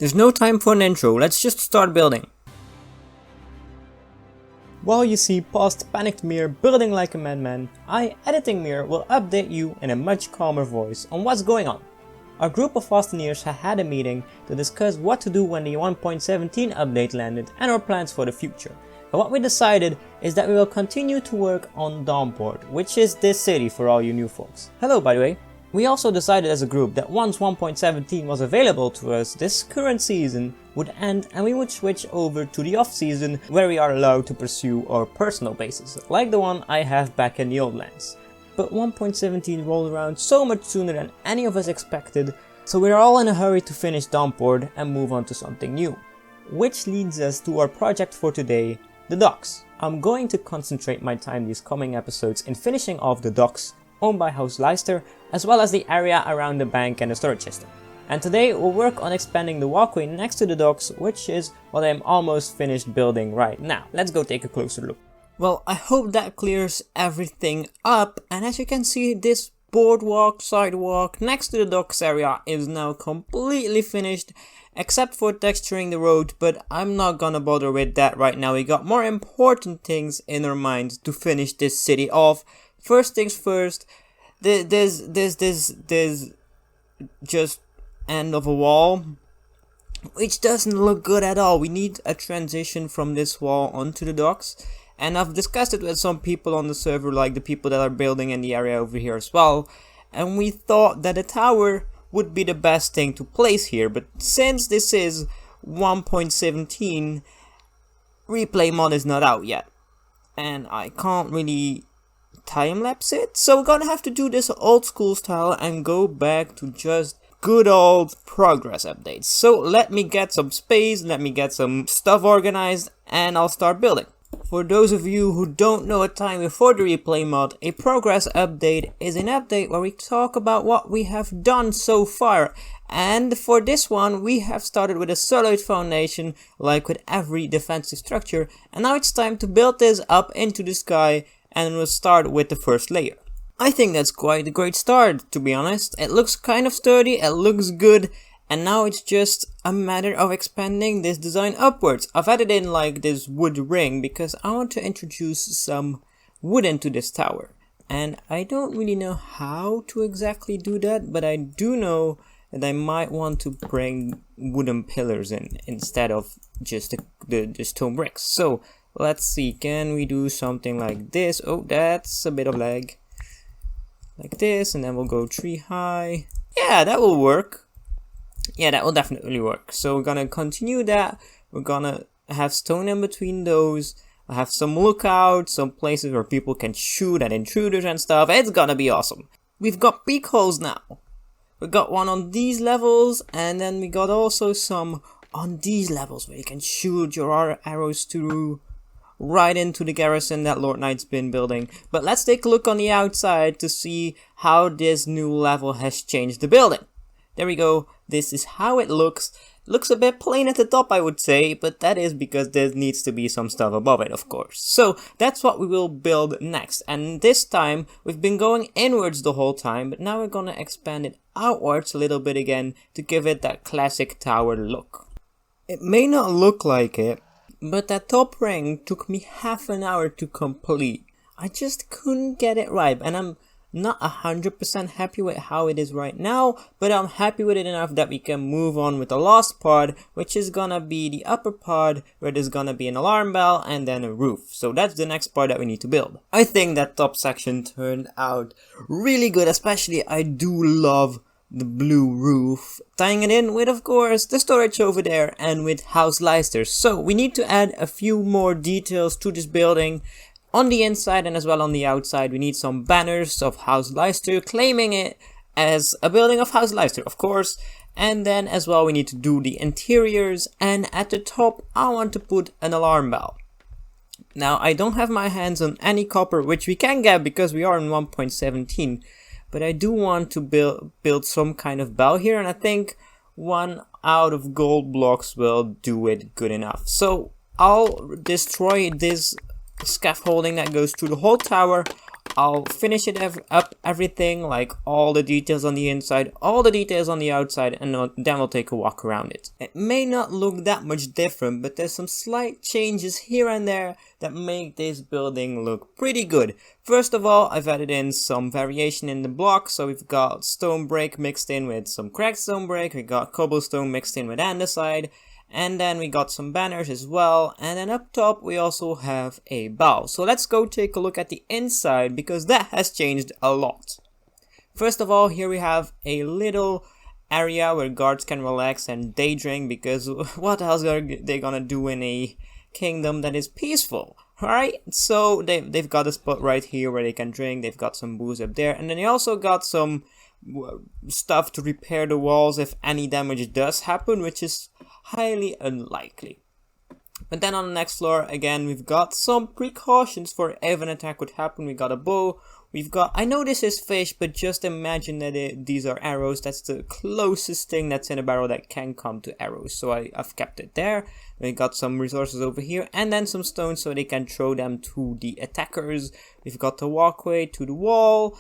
There's no time for an intro, let's just start building. While you see past panicked Mear building like a madman, I, editing Mear, will update you in a much calmer voice on what's going on. Our group of Vasteneers had a meeting to discuss what to do when the 1.17 update landed and our plans for the future. And what we decided is that we will continue to work on Dawnport, which is this city for all you new folks. Hello, by the way. We also decided as a group that once 1.17 was available to us, this current season would end and we would switch over to the off season where we are allowed to pursue our personal bases, like the one I have back in the old lands. But 1.17 rolled around so much sooner than any of us expected, so we're all in a hurry to finish Dawnport and move on to something new. Which leads us to our project for today, the docks. I'm going to concentrate my time these coming episodes in finishing off the docks owned by House Leicester, as well as the area around the bank and the storage system. And today we'll work on expanding the walkway next to the docks, which is what I'm almost finished building right now. Let's go take a closer look. Well, I hope that clears everything up, and as you can see, this boardwalk, sidewalk next to the docks area is now completely finished, except for texturing the road, but I'm not gonna bother with that right now. We got more important things in our minds to finish this city off. First things first, there's just end of a wall, which doesn't look good at all. We need a transition from this wall onto the docks, and I've discussed it with some people on the server, like the people that are building in the area over here as well, and we thought that a tower would be the best thing to place here, but since this is 1.17, replay mod is not out yet, and I can't really time-lapse it, so we're gonna have to do this old school style and go back to just good old progress updates. So let me get some space, let me get some stuff organized, and I'll start building. For those of you who don't know a time before the replay mod, a progress update is an update where we talk about what we have done so far. And for this one, we have started with a solid foundation, like with every defensive structure, and now it's time to build this up into the sky, and we'll start with the first layer. I think that's quite a great start, to be honest. It looks kind of sturdy, it looks good, and now it's just a matter of expanding this design upwards. I've added in like this wood ring because I want to introduce some wood into this tower. And I don't really know how to exactly do that, but I do know that I might want to bring wooden pillars in instead of just the stone bricks. So let's see, can we do something like this? Oh, that's a bit of lag. Like this, and then we'll go tree high. Yeah, that will work. Yeah, that will definitely work. So we're gonna continue that. We're gonna have stone in between those. I have some lookouts, some places where people can shoot at intruders and stuff. It's gonna be awesome. We've got peak holes now. We got one on these levels, and then we got also some on these levels where you can shoot your arrows through right into the garrison that LadyVivianne's been building. But let's take a look on the outside to see how this new level has changed the building. There we go. This is how it looks. Looks a bit plain at the top, I would say, but that is because there needs to be some stuff above it, of course. So that's what we will build next. And this time we've been going inwards the whole time, but now we're gonna expand it outwards a little bit again to give it that classic tower look. It may not look like it, but that top ring took me half an hour to complete. I just couldn't get it right, and I'm not 100% happy with how it is right now, but I'm happy with it enough that we can move on with the last part, which is gonna be the upper part, where there's gonna be an alarm bell and then a roof. So that's the next part that we need to build. I think that top section turned out really good, especially I do love the blue roof, tying it in with, of course, the storage over there and with House Leicester. So we need to add a few more details to this building. On the inside and as well on the outside, we need some banners of House Leicester claiming it as a building of House Leicester, of course. And then as well we need to do the interiors, and at the top I want to put an alarm bell. Now I don't have my hands on any copper, which we can get because we are in 1.17. But I do want to build some kind of bell here, and I think one out of gold blocks will do it good enough. So I'll destroy this scaffolding that goes through the whole tower I'll finish it up everything, like all the details on the inside, all the details on the outside, and then we'll take a walk around it. It may not look that much different, but there's some slight changes here and there that make this building look pretty good. First of all, I've added in some variation in the blocks, so we've got stone brick mixed in with some cracked stone brick, we got cobblestone mixed in with andesite, and then we got some banners as well, and then up top we also have a bow. So let's go take a look at the inside, because that has changed a lot. First of all, here we have a little area where guards can relax and day drink, because what else are they gonna do in a kingdom that is peaceful? Alright, so they've got a spot right here where they can drink, they've got some booze up there, and then they also got some stuff to repair the walls if any damage does happen, which is highly unlikely. But then on the next floor, again, we've got some precautions for if an attack would happen. We got a bow, we've got, I know this is fish, but just imagine that these are arrows. That's the closest thing that's in a barrel that can come to arrows, so I've kept it there. We got some resources over here, and then some stones so they can throw them to the attackers. We've got the walkway to the wall,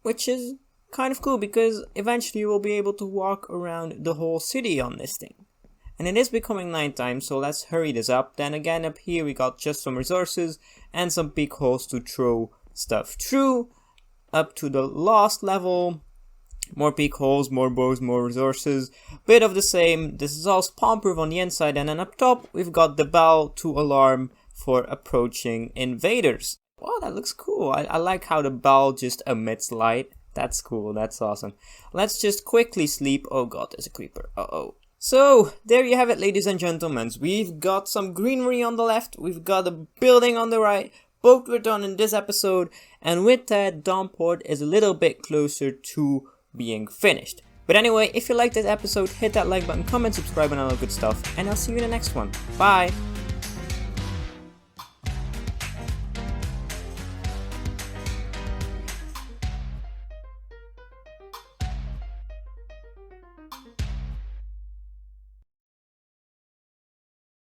which is kind of cool, because eventually you will be able to walk around the whole city on this thing. And it is becoming nighttime, so let's hurry this up. Then again, up here we got just some resources and some peak holes to throw stuff through. Up to the last level, more peak holes, more bows, more resources, bit of the same. This is all spawn proof on the inside, and then up top we've got the bell to alarm for approaching invaders. Wow, that looks cool. I like how the bell just emits light. That's cool, that's awesome. Let's just quickly sleep. Oh god, there's a creeper. Uh-oh. So, there you have it, ladies and gentlemen. We've got some greenery on the left, we've got a building on the right. Both were done in this episode, and with that, Dawnport is a little bit closer to being finished. But anyway, if you liked this episode, hit that like button, comment, subscribe, and all that good stuff, and I'll see you in the next one. Bye!